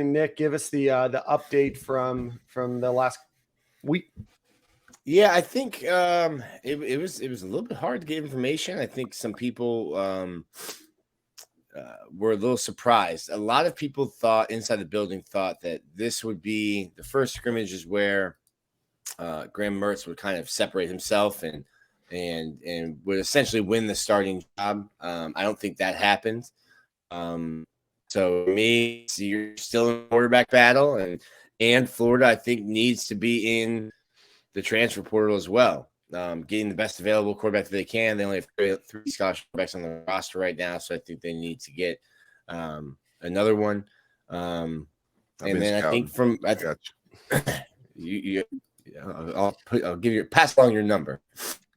Nick, give us the update from the last week. Yeah, I think it was a little bit hard to get information. I think some people were a little surprised. A lot of people thought inside the building thought that this would be the first scrimmages where Graham Mertz would kind of separate himself and would essentially win the starting job. I don't think that happened. So you're still in a quarterback battle, and Florida, I think, needs to be in the transfer portal as well, getting the best available quarterback that they can. They only have 3 scholarship quarterbacks on the roster right now, so I think they need to get another one. And then I think I'll give you pass along your number.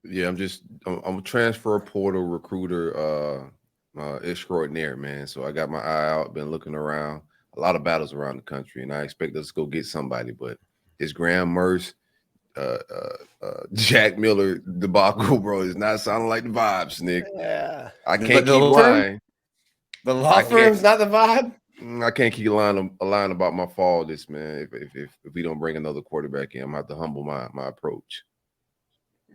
Yeah, I'm a transfer portal recruiter extraordinaire, man. So I got my eye out, been looking around, a lot of battles around the country, and I expect us to go get somebody. But it's Graham Mertz, Jack Miller debacle, bro. It's not sounding like the vibes, Nick. Yeah, I can't keep lying. The law firm's not the vibe. I can't keep lying about my fall, this man. If we don't bring another quarterback in, I'm gonna have to humble my approach.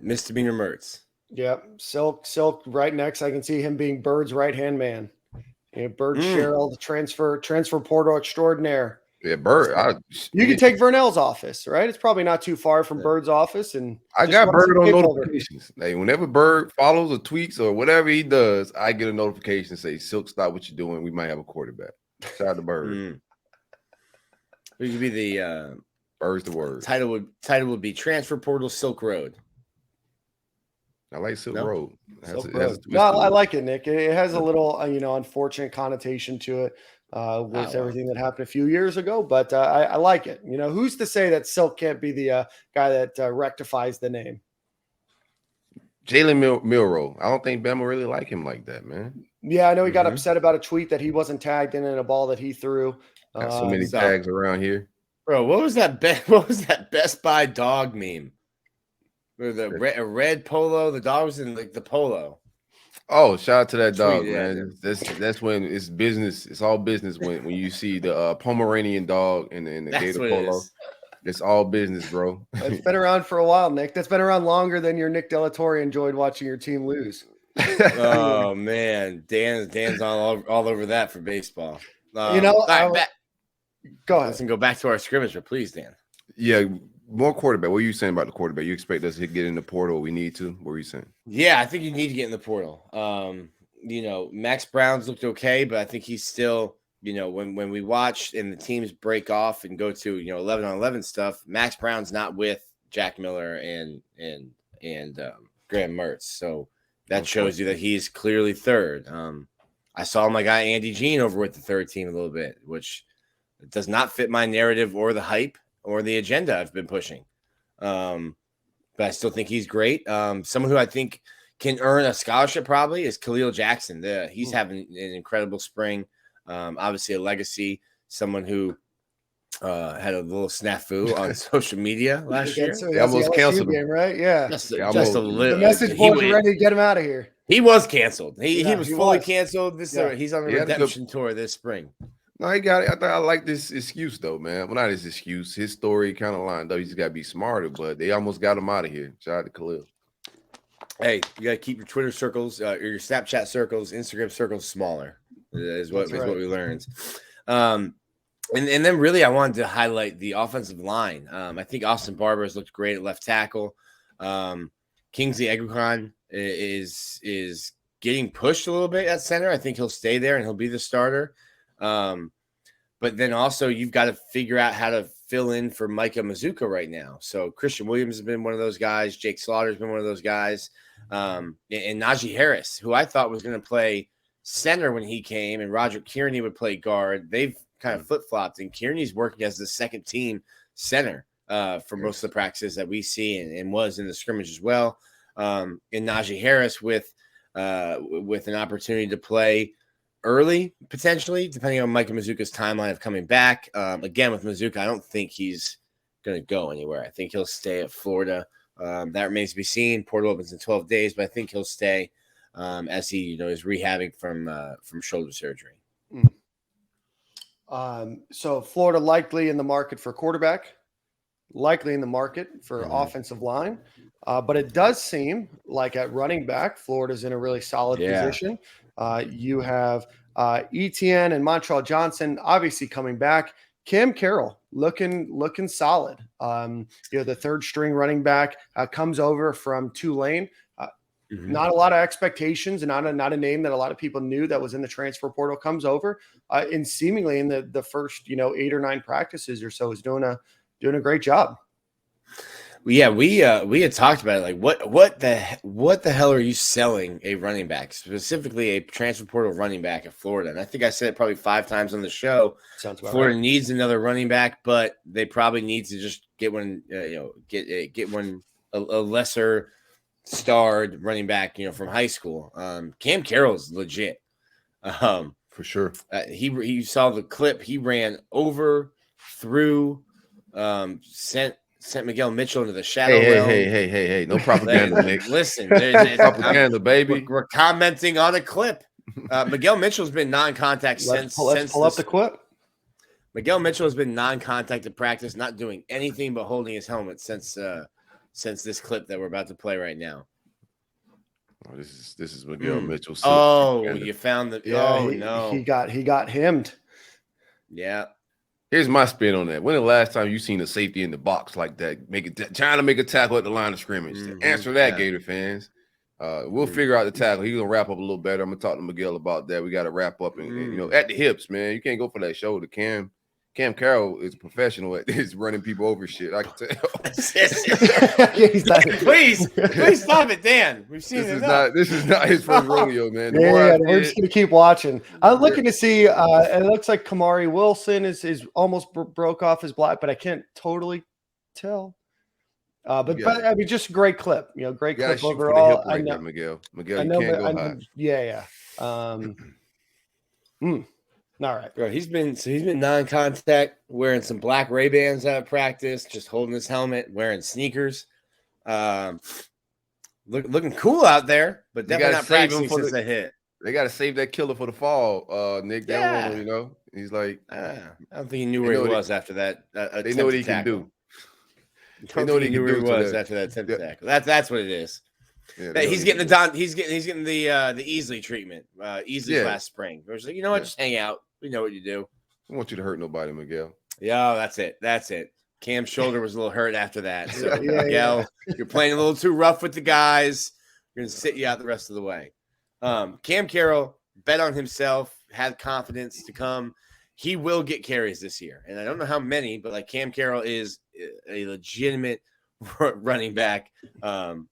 Misdemeanor Mertz. Yep. Silk right next. I can see him being Bird's right-hand man. Bird Sherrill, the transfer portal extraordinaire. Yeah, Bird. You can take Vernell's office, right? It's probably not too far from Bird's office. And I got Bird on notifications. Like, whenever Bird follows or tweets or whatever he does, I get a notification say, Silk, stop what you're doing. We might have a quarterback. Shout out to Bird. It would be the Bird's the word. Title would be Transfer Portal Silk Road. I like Silk Road. I like it, Nick. It has a little, unfortunate connotation to it with everything that happened a few years ago, but I like it. Who's to say that Silk can't be the guy that rectifies the name? Jalen Milroe. I don't think Bama really like him like that, man. Yeah, I know he got upset about a tweet that he wasn't tagged in a ball that he threw. Got so many tags around here. Bro, what was that Best Buy dog meme? Or the red polo, the dog was in like the polo. Oh, shout out to that dog, man. That's when it's business. It's all business when you see the Pomeranian dog and the Gator polo. It's all business, bro. It's been around for a while, Nick. That's been around longer than your Nick Delatorre enjoyed watching your team lose. Oh man, Dan's all over that for baseball. Go ahead. Let's go back to our scrimmage, but please, Dan. Yeah. More quarterback. What are you saying about the quarterback? You expect us to get in the portal? We need to? What are you saying? Yeah, I think you need to get in the portal. Max Brown's looked okay, but I think he's still, when we watch and the teams break off and go to 11-on-11 stuff, Max Brown's not with Jack Miller and Graham Mertz. So that shows you that he's clearly third. I saw my guy Andy Jean over with the third team a little bit, which does not fit my narrative or the hype or the agenda I've been pushing. But I still think he's great. Someone who I think can earn a scholarship probably is Khalil Jackson. He's having an incredible spring. Obviously a legacy, someone who had a little snafu on social media last year. They almost canceled him, right? Yeah. Just a little. The message boards were ready to get him out of here. He was canceled. He was fully canceled. He's on a redemption tour this spring. No, he got it. I thought I like this excuse though, man. Well, not his excuse. His story kind of lined up. He's got to be smarter, but they almost got him out of here. Shout out to Khalil. Hey, you got to keep your Twitter circles, or your Snapchat circles, Instagram circles smaller. Is what we learned. And then really, I wanted to highlight the offensive line. I think Austin Barber has looked great at left tackle. Kingsley Eguakon is getting pushed a little bit at center. I think he'll stay there and he'll be the starter. But then also you've got to figure out how to fill in for Micah Mazuka right now. So Christian Williams has been one of those guys. Jake Slaughter's been one of those guys. And Najee Harris, who I thought was going to play center when he came, and Roger Kearney would play guard. They've kind of flip-flopped, and Kearney's working as the second team center for most of the practices that we see and was in the scrimmage as well. And Najee Harris with an opportunity to play early, potentially, depending on Micah Mazuka's timeline of coming back. Again, with Mazuka, I don't think he's going to go anywhere. I think he'll stay at Florida. That remains to be seen. Portal opens in 12 days, but I think he'll stay as he is rehabbing from shoulder surgery. So Florida likely in the market for quarterback, likely in the market for offensive line. But it does seem like at running back, Florida's in a really solid position. You have ETN and Montreal Johnson obviously coming back. Cam Carroll looking solid. The third string running back comes over from Tulane. Not a lot of expectations, and not a name that a lot of people knew that was in the transfer portal. Comes over and seemingly in the first 8 or 9 practices or so is doing a great job. Yeah, we had talked about it. Like, what the hell are you selling a running back, specifically a transfer portal running back at Florida? And I think I said it probably 5 times on the show. Sounds about Florida right. needs another running back, but they probably need to just get one. Get one a lesser starred running back, from high school. Cam Carroll's legit. For sure. He saw the clip. He ran over, through, sent Miguel Mitchell into the shadow realm. Hey. No propaganda, Nick. Listen, propaganda, baby. We're commenting on a clip. Miguel Mitchell's been non-contact Let's pull up the clip. Miguel Mitchell has been non-contact in practice, not doing anything but holding his helmet since this clip that we're about to play right now. Oh, this is Miguel Mitchell. Oh, you found the. Yeah, no, he got hemmed. Yeah. Here's my spin on that. When the last time you seen a safety in the box like that, trying to make a tackle at the line of scrimmage? Answer that, Gator fans. We'll figure out the tackle. He's gonna wrap up a little better. I'm gonna talk to Miguel about that. We got to wrap up and at the hips, man. You can't go for that shoulder. Cam Carroll is a professional at this, running people over shit. I can tell. Please stop it, Dan. We've seen this is not his first rodeo, man. We're just gonna keep watching. I'm looking to see. It looks like Kamari Wilson is almost broke off his block, but I can't totally tell. But I mean, just a great clip. Great clip overall. I know, Miguel. Miguel, you can't go high. Yeah. All right, bro. He's been non-contact, wearing some black Ray-Bans out of practice, just holding his helmet, wearing sneakers, looking cool out there, but definitely not practicing since the hit. They got to save that killer for the fall, Nick. They don't want him, He's like, I don't think he knew where he was after that. They know what he can do. They know what he knew where he was after that attempt tackle. That's what it is. Yeah, he's getting the Easley treatment, Easley last spring. It was like, just hang out. We know what you do. I don't want you to hurt nobody, Miguel. Yeah, that's it. Cam's shoulder was a little hurt after that. So, Gale, you're playing a little too rough with the guys. We're going to sit you out the rest of the way. Cam Carroll bet on himself, had confidence to come. He will get carries this year. And I don't know how many, but Cam Carroll is a legitimate running back.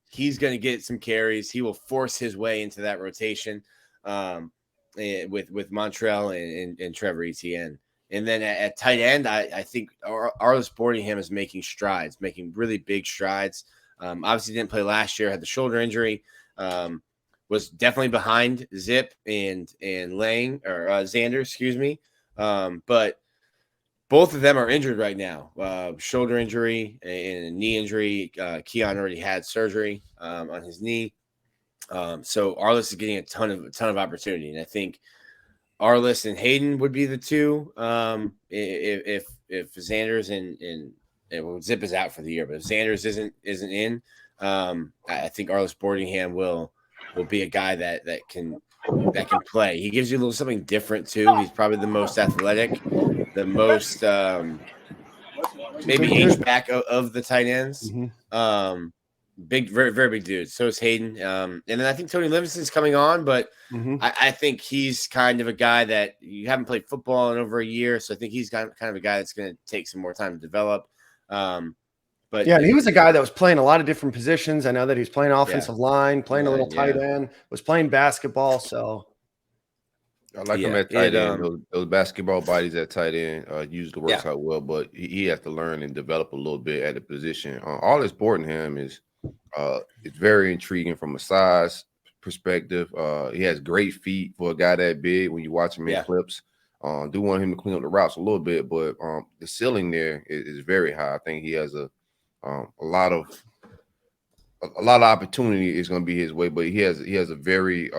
He's going to get some carries. He will force his way into that rotation. With Montreal and Trevor Etienne. And then at tight end, I think Arlis Boardingham is making really big strides. Obviously didn't play last year, had the shoulder injury, was definitely behind Zip and Lang or Xander, excuse me. But both of them are injured right now. Shoulder injury and knee injury. Keon already had surgery on his knee. So Arlis is getting a ton of opportunity, and I think Arlis and Hayden would be the two. If Xanders and Zip is out for the year, but if Xanders isn't in, I think Arlis Boardingham will be a guy that can play. He gives you a little something different too. He's probably the most athletic, the most maybe H-back of the tight ends. Big, very, very big dude. So is Hayden. And then I think Tony Livingston's coming on, but I think he's kind of a guy that you haven't played football in over a year. So I think he's kind of a guy that's going to take some more time to develop. But and he was a guy that was playing a lot of different positions. I know that he's playing offensive line, playing a little tight end, was playing basketball. So I like him at tight end. Those basketball bodies at tight end usually works out well, but he has to learn and develop a little bit at the position. Arlis Boardingham is it's very intriguing from a size perspective. He has great feet for a guy that big when you watch him in clips. Do want him to clean up the routes a little bit, but the ceiling there is very high. I think he has a lot of a lot of opportunity is going to be his way, but he has a very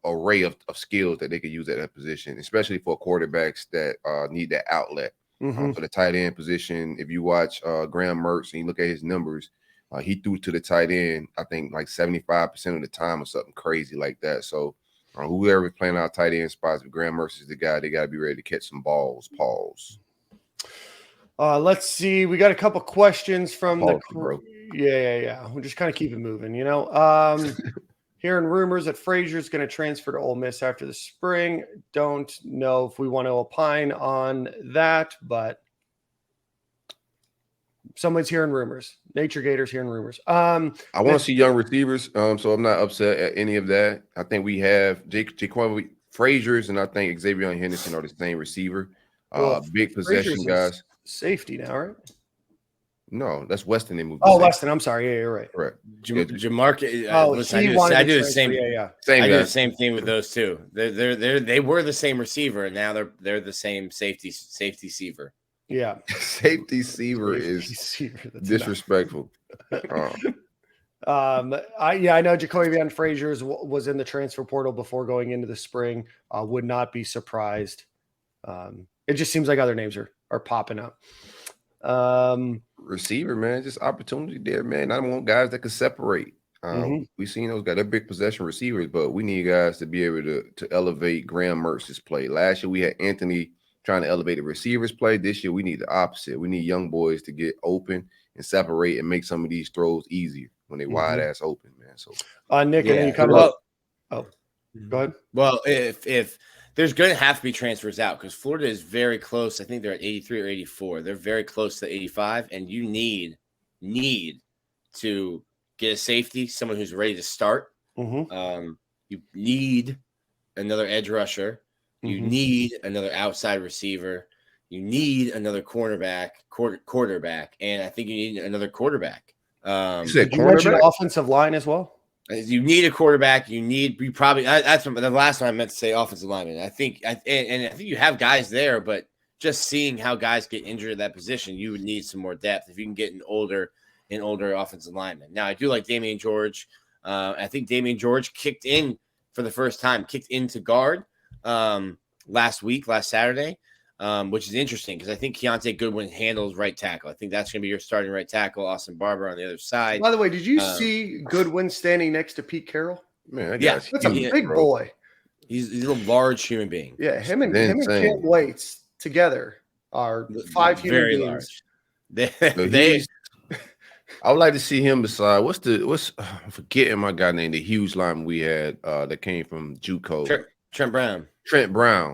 array of skills that they could use at that position, especially for quarterbacks that need that outlet. For the tight end position, if you watch Graham Mertz and you look at his numbers, he threw to the tight end, I think like 75% of the time or something crazy like that. So whoever's playing out tight end spots, if Graham Mertz is the guy, they got to be ready to catch some balls. Pause. Let's see. We got a couple questions from Pause, bro. Yeah. We'll just kind of keep it moving, you know. Hearing rumors that Frazier's going to transfer to Ole Miss after the spring. Don't know if we want to opine on that, but someone's hearing rumors. Nature Gators hearing rumors. I want to see young receivers, so I'm not upset at any of that. I think we have Jaquan Frazier's and I think Xavier Henderson are the same receiver. Big possession guys. Safety now, right? No, that's Weston. They moved. Weston. I'm sorry. Yeah, you're right. Correct. Jamarcus. I do the same. Yeah. I do the same thing with those two. They were the same receiver, and now they're the same safety receiver. Yeah, safety receiver is disrespectful. I know Jacoby Frazier was in the transfer portal before going into the spring. Would not be surprised. It just seems like other names are popping up. Receiver, man, just opportunity there, man. I want guys that can separate. We've seen those guys, they're big possession receivers, but we need guys to be able to elevate Graham Mertz's play. Last year we had Anthony trying to elevate the receivers play. This year we need the opposite. We need young boys to get open and separate and make some of these throws easier when they wide ass open, man. So Nick, and then you come up. Oh, go ahead. Well, if there's going to have to be transfers out because Florida is very close. I think they're at 83 or 84. They're very close to 85, and you need to get a safety, someone who's ready to start. You need another edge rusher. You need another outside receiver. You need another quarterback, and I think you need another quarterback. Did you mention offensive line as well? You need a quarterback. That's the last one I meant to say offensive lineman. I think you have guys there, but just seeing how guys get injured at that position, you would need some more depth if you can get an older offensive lineman. Now, I do like Damian George. I think Damian George kicked into guard last Saturday, which is interesting because I think Keontae Goodwin handles right tackle. I think that's going to be your starting right tackle. Austin Barber on the other side. By the way, did you see Goodwin standing next to Pete Carroll? Man, that's a big boy. He's a large human being. Yeah, him and Kent Waits together are 5 human beings. Large. I would like to see him beside I'm forgetting my guy name, the huge lineman we had that came from JUCO. Trent Brown.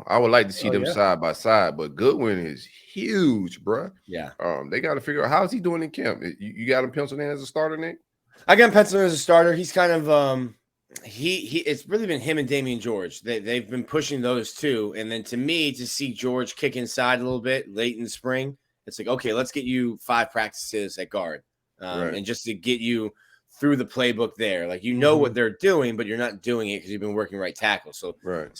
I would like to see them side by side, but Goodwin is huge, bro. Yeah. They got to figure out how's he doing in camp. You got him penciled in as a starter, Nick? I got him penciled in as a starter. He's kind of it's really been him and Damian George. They've been pushing those two, and then to me, to see George kick inside a little bit late in the spring, it's like, okay, let's get you 5 practices at guard, and just to get you through the playbook there. Like, what they're doing, but you're not doing it because you've been working right tackle. So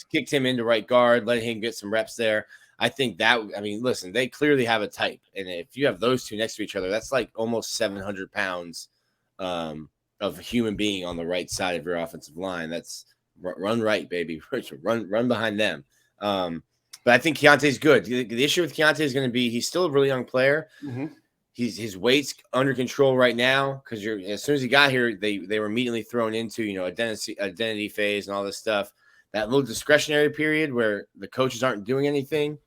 kicked him into right guard, let him get some reps there. I think listen, they clearly have a type. And if you have those two next to each other, that's like almost 700 pounds of a human being on the right side of your offensive line. That's run right, baby. Run behind them. But I think Keontae's good. The issue with Keontae is going to be he's still a really young player. His weight's under control right now because as soon as he got here, they were immediately thrown into identity phase and all this stuff. That little discretionary period where the coaches aren't doing anything.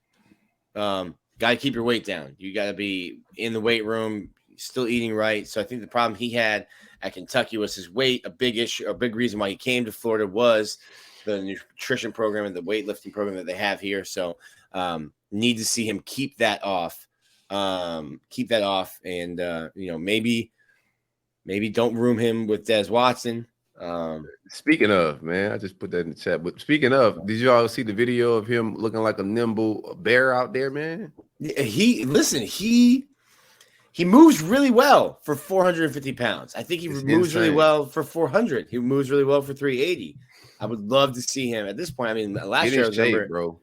Got to keep your weight down. You got to be in the weight room, still eating right. So I think the problem he had at Kentucky was his weight. A big issue, a big reason why he came to Florida was the nutrition program and the weightlifting program that they have here. So need to see him keep that off. And maybe don't room him with Des Watson. Speaking of, man, I just put that in the chat. But speaking of, did you all see the video of him looking like a nimble bear out there, man? He moves really well for 450 pounds. I think he moves really well for 400. He moves really well for 380. I would love to see him at this point. I mean, last year I remember, bro.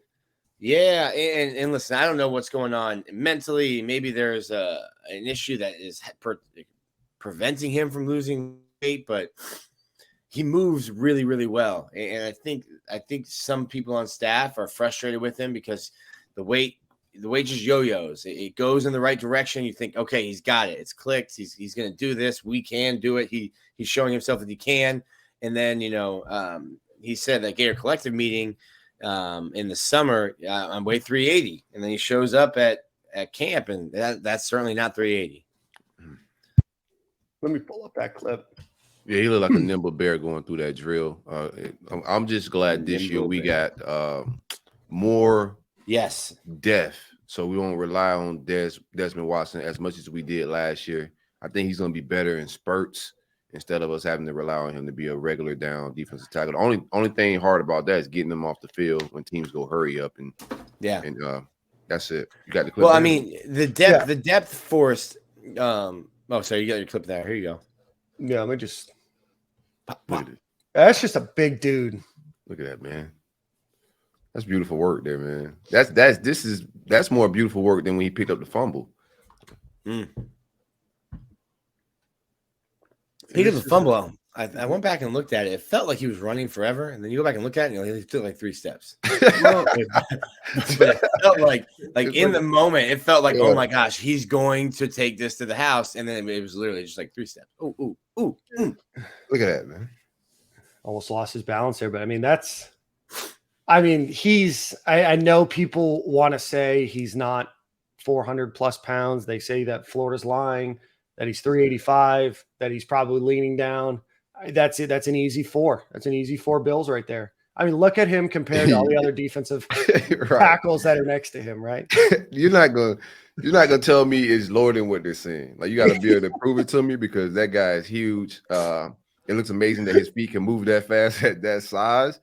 Yeah, and listen, I don't know what's going on mentally. Maybe there's an issue that is preventing him from losing weight, but he moves really, really well. And I think some people on staff are frustrated with him because the weight just yo-yos. It goes in the right direction. You think, okay, he's got it. It's clicked. He's going to do this. We can do it. He's showing himself that he can. And then, he said that Gator Collective meeting in the summer, I'm weigh 380. And then he shows up at camp, and that's certainly not 380. Let me pull up that clip. Yeah, he looked like a nimble bear going through that drill. I'm just glad this year we got more depth, so we won't rely on Desmond Watson as much as we did last year. I think he's going to be better in spurts instead of us having to rely on him to be a regular down defensive tackle. The only thing hard about that is getting him off the field when teams go hurry up and that's it. You got the clip. Well, there? I mean, the depth forced. Sorry, you got your clip there. Here you go. Yeah, let me just. Look at it. That's just a big dude. Look at that, man. That's beautiful work there, man. That's more beautiful work than when he picked up the fumble. He did the fumble. I went back and looked at it. It felt like he was running forever, and then you go back and look at it, and he took like 3 steps. But it felt like in the moment, it felt like, oh my gosh, he's going to take this to the house, and then it was literally just like 3 steps. Ooh. Look at that, man. Almost lost his balance there, but I mean, I know people want to say he's not 400 plus pounds. They say that Florida's lying, that he's 385, that he's probably leaning down. That's it. That's an easy 4. That's an easy 4 Bills right there. I mean, look at him compared to all the other defensive tackles that are next to him, right? You're not gonna tell me it's lower than what they're saying. Like, you got to be able to prove it to me, because that guy is huge. It looks amazing that his feet can move that fast at that size.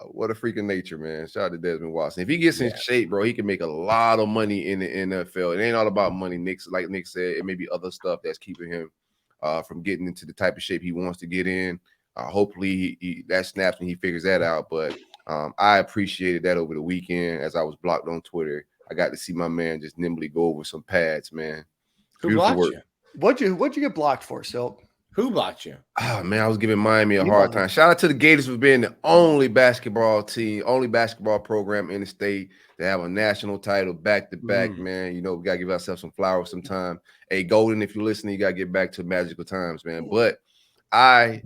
What a freaking nature, man. Shout out to Desmond Watson. If he gets in shape, bro, he can make a lot of money in the NFL. It ain't all about money, like Nick said. It may be other stuff that's keeping him from getting into the type of shape he wants to get in. Hopefully he that snaps and he figures that out. But I appreciated that over the weekend as I was blocked on Twitter. I got to see my man just nimbly go over some pads, man. Who blocked you? What'd you get blocked for, Silk? Who blocked you? Oh, man, I was giving Miami a hard time. Shout out to the Gators for being the only basketball program in the state to have a national title back-to-back, man. You know, we got to give ourselves some flowers sometime. Hey, Golden, if you're listening, you got to get back to magical times, man. But I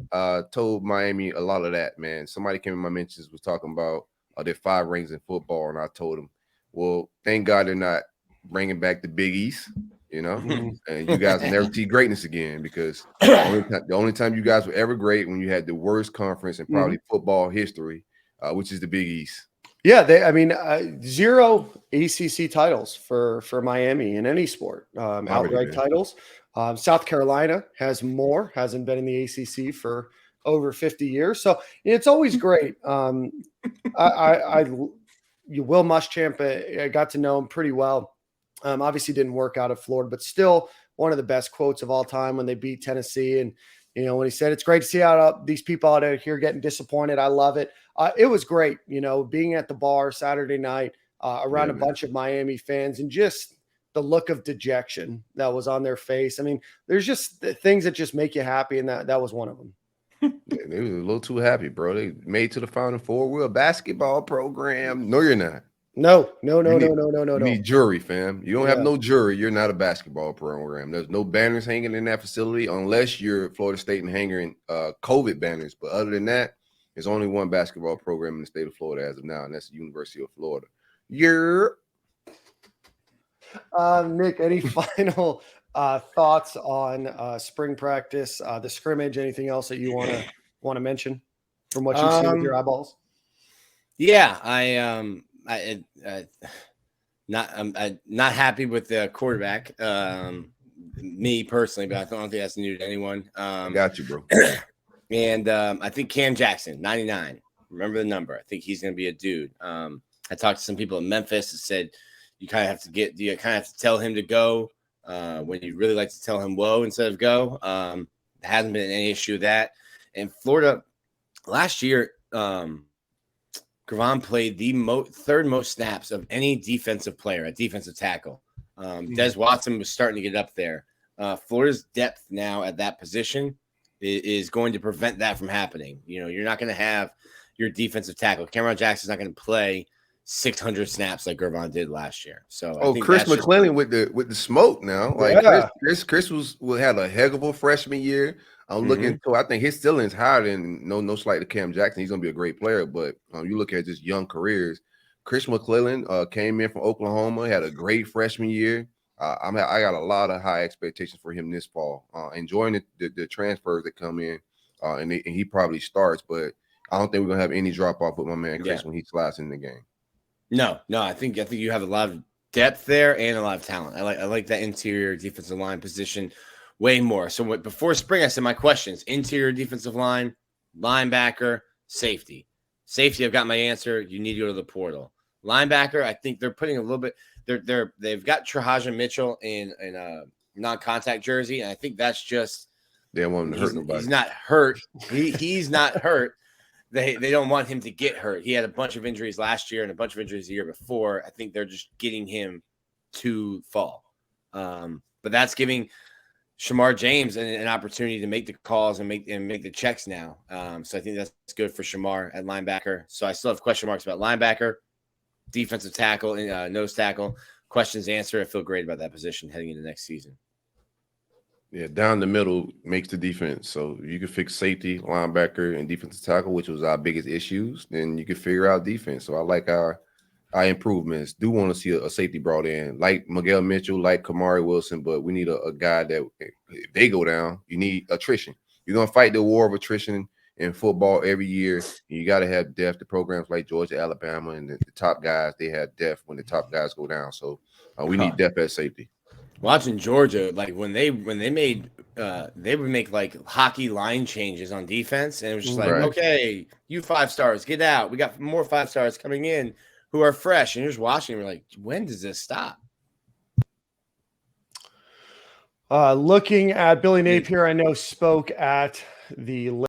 told Miami a lot of that, man. Somebody came in my mentions, was talking about their 5 rings in football, and I told them, well, thank God they're not bringing back the Big East. You know, and you guys will never see greatness again, because the only time you guys were ever great when you had the worst conference in probably football history, which is the Big East. Yeah, 0 ACC titles for Miami in any sport, outright titles. South Carolina has more, hasn't been in the ACC for over 50 years. So it's always great. Will Muschamp, I got to know him pretty well. Obviously didn't work out at Florida, but still one of the best quotes of all time when they beat Tennessee. And, you know, when he said, it's great to see how these people out here getting disappointed. I love it. It was great, you know, being at the bar Saturday night around a bunch of Miami fans, and just the look of dejection that was on their face. I mean, there's just things that just make you happy, and that was one of them. Yeah, they were a little too happy, bro. They made to the Final Four. We're a basketball program. No, you're not. No. You need jury, fam. You don't have no jury. You're not a basketball program. There's no banners hanging in that facility unless you're Florida State and hanging COVID banners. But other than that, there's only one basketball program in the state of Florida as of now, and that's the University of Florida. Nick, any final thoughts on spring practice, the scrimmage, anything else that you want to mention from what you've seen with your eyeballs? Yeah, I'm not happy with the quarterback. Me personally, but I don't think that's new to anyone. Got you, bro. And I think Cam Jackson, 99. Remember the number. I think he's going to be a dude. I talked to some people in Memphis that said you kind of have to tell him to go when you really like to tell him whoa instead of go. There hasn't been any issue with that. In Florida last year, Gravon played the third most snaps of any defensive player at defensive tackle. Des Watson was starting to get up there. Florida's depth now at that position is going to prevent that from happening. You're not going to have your defensive tackle. Cameron Jackson's not going to play 600 snaps like Gervon did last year. So I think Chris McClellan with the smoke now. Like Chris will have a heck of a freshman year. I'm looking to. I think his ceiling's higher than no slight to Cam Jackson. He's gonna be a great player, but you look at just young careers. Chris McClellan came in from Oklahoma, had a great freshman year. I got a lot of high expectations for him this fall. Enjoying the transfers that come in, and he probably starts, but I don't think we're gonna have any drop off with my man Chris when he slides in the game. No, I think you have a lot of depth there and a lot of talent. I like that interior defensive line position way more. So before spring, I said my questions: interior defensive line, linebacker, safety. Safety, I've got my answer. You need to go to the portal. Linebacker, I think they're putting a little bit. They've got Trahaja Mitchell in a non-contact jersey, and I think that's just they don't want him to hurt nobody. He's not hurt. He's not hurt. They don't want him to get hurt. He had a bunch of injuries last year and a bunch of injuries the year before. I think they're just getting him to fall. But that's giving Shamar James an opportunity to make the calls and make the checks now. So I think that's good for Shamar at linebacker. So I still have question marks about linebacker, defensive tackle, and nose tackle. Questions answered. I feel great about that position heading into next season. Yeah, down the middle makes the defense. So you can fix safety, linebacker, and defensive tackle, which was our biggest issues. Then you can figure out defense. So I like our improvements. Do want to see a safety brought in, like Miguel Mitchell, like Kamari Wilson, but we need a guy that if they go down, you need attrition. You're going to fight the war of attrition in football every year. You got to have depth. The programs like Georgia, Alabama, and the top guys, they have depth when the top guys go down. So we need depth at safety. Watching Georgia, like when they made they would make like hockey line changes on defense, and it was just like, okay, you 5 stars, get out. We got more 5 stars coming in who are fresh, and you're just watching. We're like, when does this stop? Looking at Billy Napier, I know spoke at the